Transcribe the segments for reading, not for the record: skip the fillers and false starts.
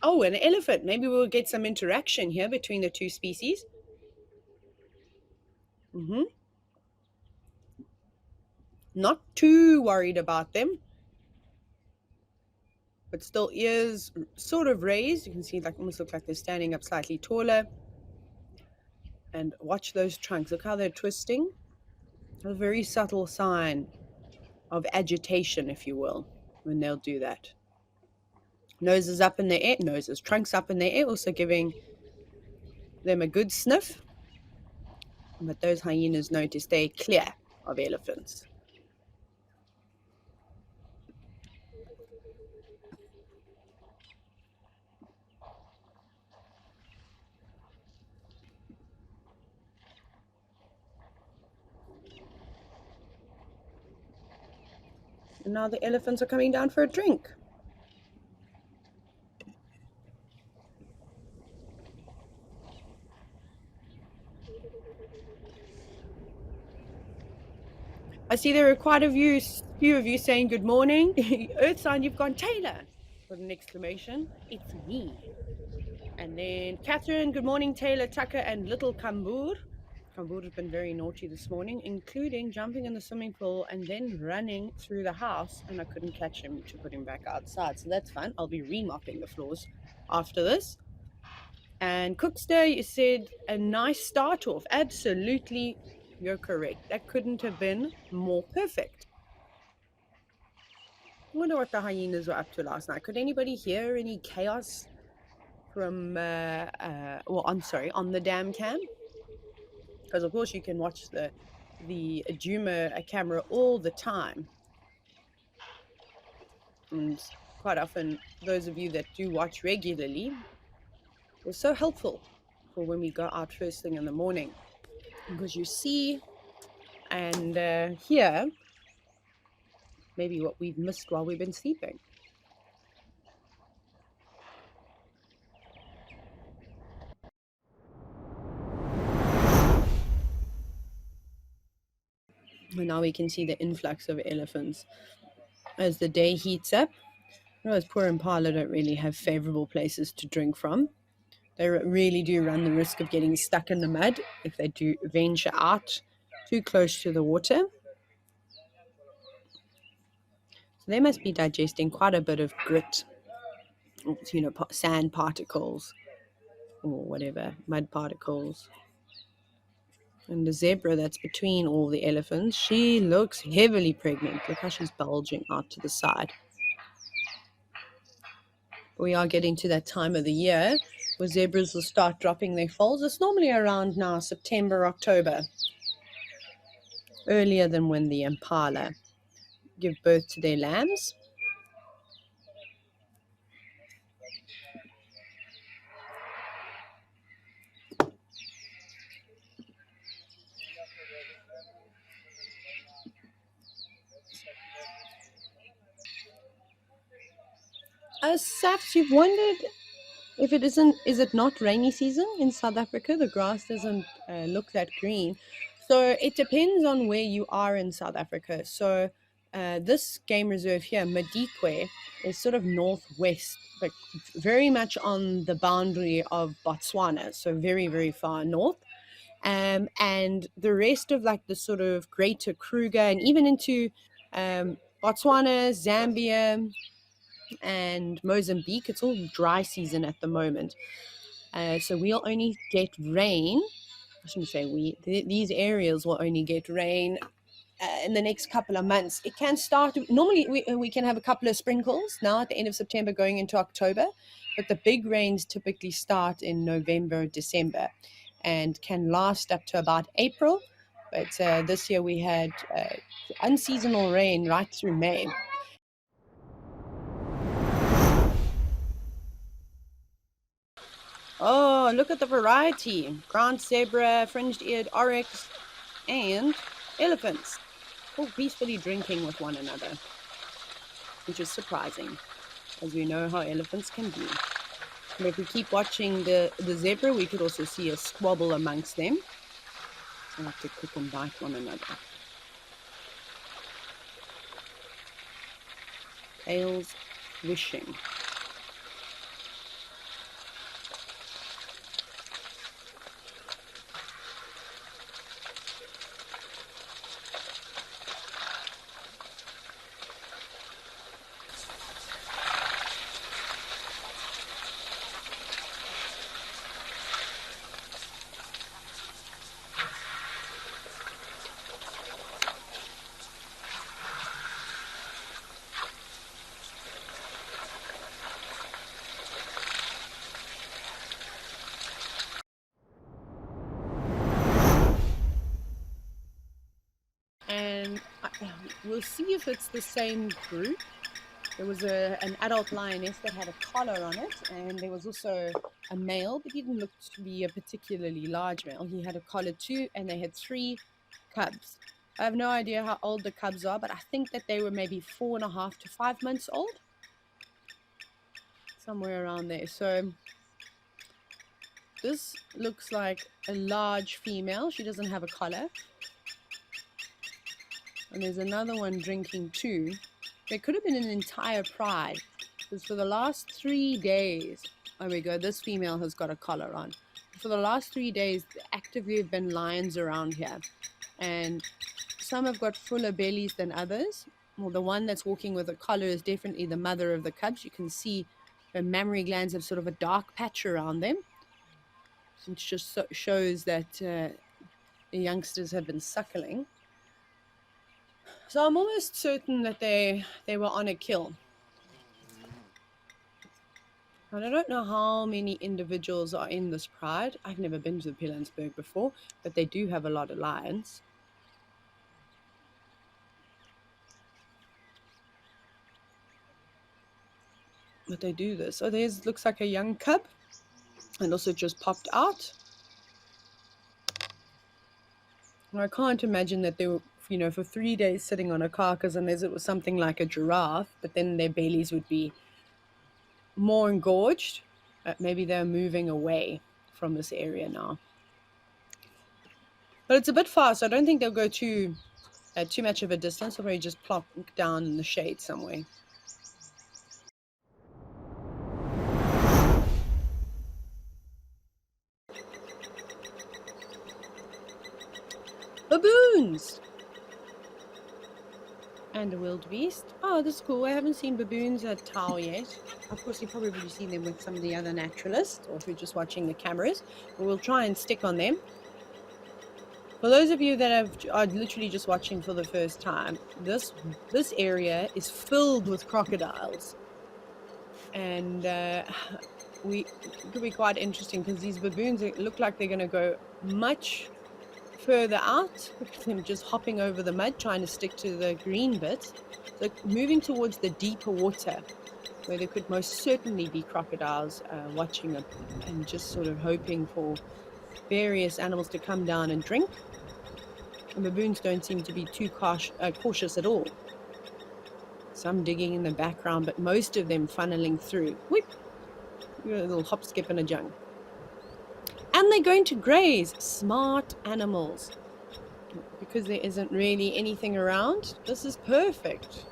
Oh, an elephant. Maybe we'll get some interaction here between the two species. Not too worried about them, but still ears sort of raised. You can see like almost look like they're standing up slightly taller. And watch those trunks. Look how they're twisting. A very subtle sign of agitation, if you will, when they'll do that. Noses up in the air, trunks up in the air, also giving them a good sniff. But those hyenas know to stay clear of elephants. And now the elephants are coming down for a drink. I see there are quite a few of you saying good morning. Earth sign, you've gone Taylor with an exclamation. It's me. And then Catherine, good morning, Taylor, Tucker, and little Kambur. Kambur has been very naughty this morning, including jumping in the swimming pool and then running through the house, and I couldn't catch him to put him back outside. So that's fun. I'll be remopping the floors after this. And Cookster, you said a nice start off. Absolutely, you're correct. That couldn't have been more perfect. I wonder what the hyenas were up to last night. Could anybody hear any chaos from, on the DjumaCam? Because of course you can watch the Djuma camera all the time. And quite often, those of you that do watch regularly, were so helpful for when we go out first thing in the morning, because you see and hear maybe what we've missed while we've been sleeping. And now we can see the influx of elephants as the day heats up. Those poor impala don't really have favorable places to drink from. They really do run the risk of getting stuck in the mud if they do venture out too close to the water. So they must be digesting quite a bit of grit, sand particles or whatever, mud particles. And the zebra that's between all the elephants, she looks heavily pregnant. Look how she's bulging out to the side. We are getting to that time of the year where zebras will start dropping their foals. It's normally around now September, October, earlier than when the impala give birth to their lambs. Safs, you've wondered if is it not rainy season in South Africa? The grass doesn't look that green. So it depends on where you are in South Africa. So this game reserve here, Madikwe, is sort of northwest, but very much on the boundary of Botswana. So very, very far north. And the rest of like the sort of greater Kruger and even into Botswana, Zambia, and Mozambique, it's all dry season at the moment. So we'll only get rain. I shouldn't say these areas will only get rain in the next couple of months. It can start, normally we can have a couple of sprinkles now at the end of September going into October, but the big rains typically start in November, December, and can last up to about April. But this year we had unseasonal rain right through May. Oh, look at the variety. Ground zebra, fringed-eared oryx, and elephants, all peacefully drinking with one another, which is surprising, as we know how elephants can be. And if we keep watching the zebra, we could also see a squabble amongst them. They like to kick and bite one another. Tails wishing. We'll see if it's the same group. There was an adult lioness that had a collar on it, and there was also a male, but he didn't look to be a particularly large male. He had a collar too, and they had 3 cubs. I have no idea how old the cubs are, but I think that they were maybe 4.5 to 5 months old, somewhere around there. So this looks like a large female. She doesn't have a collar. And there's another one drinking too. There could have been an entire pride, because for the last 3 days, there we go, this female has got a collar on. For the last 3 days, there actively have been lions around here. And some have got fuller bellies than others. Well, the one that's walking with a collar is definitely the mother of the cubs. You can see her mammary glands have sort of a dark patch around them, which just shows that the youngsters have been suckling. So I'm almost certain that they were on a kill. And I don't know how many individuals are in this pride. I've never been to the Pilanesberg before, but they do have a lot of lions. But they do this. Oh, there's looks like a young cub, and also just popped out. And I can't imagine that they were, for 3 days sitting on a carcass unless it was something like a giraffe, but then their bellies would be more engorged. Maybe they're moving away from this area now. But it's a bit far, so I don't think they'll go too much of a distance. They'll probably just plop down in the shade somewhere. Baboons! And a wildebeest. Oh, that's cool. I haven't seen baboons at Tau yet. Of course, you've probably seen them with some of the other naturalists, or if you're just watching the cameras. But we'll try and stick on them. For those of you that are literally just watching for the first time, this area is filled with crocodiles. And it could be quite interesting, because these baboons look like they're going to go much further out. Look at them just hopping over the mud, trying to stick to the green bit. So moving towards the deeper water, where there could most certainly be crocodiles watching it, and just sort of hoping for various animals to come down and drink. And baboons don't seem to be too cautious at all. Some digging in the background, but most of them funneling through. Whip! A little hop, skip, and a jump. And they're going to graze. Smart animals. Because there isn't really anything around, this is perfect.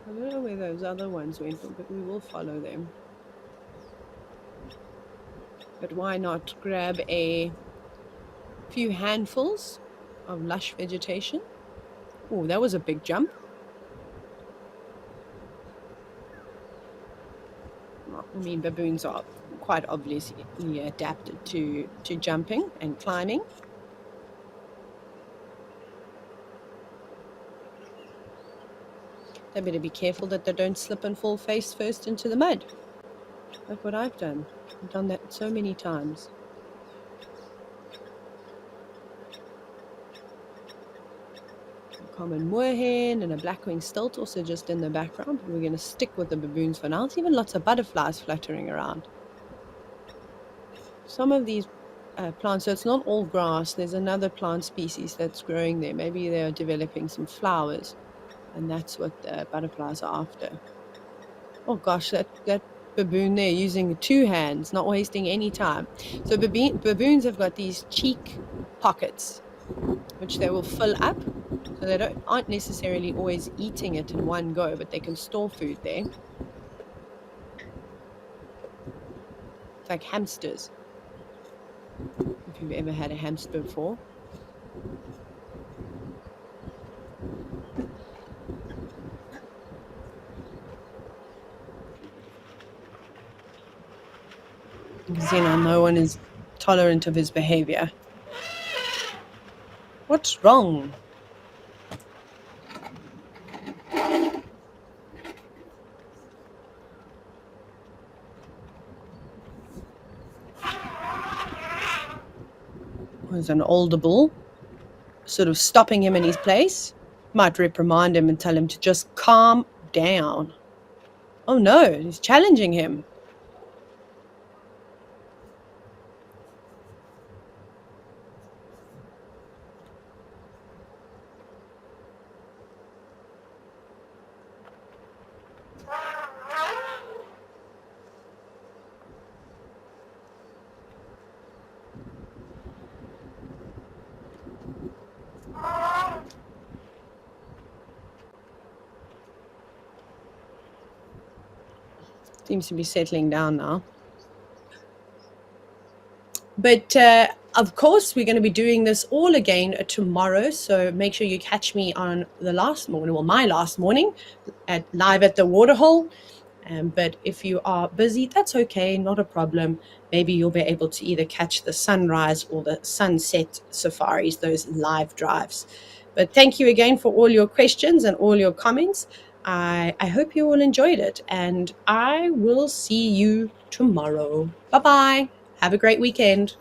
I don't know where those other ones went, but we will follow them. But why not grab a few handfuls of lush vegetation? Oh, that was a big jump. I mean, baboons are quite obviously adapted to jumping and climbing. They better be careful that they don't slip and fall face first into the mud. Like what I've done. I've done that so many times. A common moorhen and a black-winged stilt also just in the background. But we're going to stick with the baboons for now. There's even lots of butterflies fluttering around. Some of these plants, so it's not all grass. There's another plant species that's growing there. Maybe they're developing some flowers. And that's what the butterflies are after. Oh gosh, that baboon there using 2 hands, not wasting any time. So baboons have got these cheek pockets, which they will fill up. So they aren't necessarily always eating it in one go, but they can store food there. It's like hamsters. If you've ever had a hamster before. You can see now no one is tolerant of his behavior. What's wrong? There's an older bull sort of stopping him in his place. Might reprimand him and tell him to just calm down. Oh no, he's challenging him. Seems to be settling down now. But of course, we're going to be doing this all again tomorrow. So make sure you catch me on the last morning, well, my last morning, live at the waterhole. But if you are busy, that's okay, not a problem. Maybe you'll be able to either catch the sunrise or the sunset safaris, those live drives. But thank you again for all your questions and all your comments. I hope you all enjoyed it, and I will see you tomorrow. Bye-bye. Have a great weekend.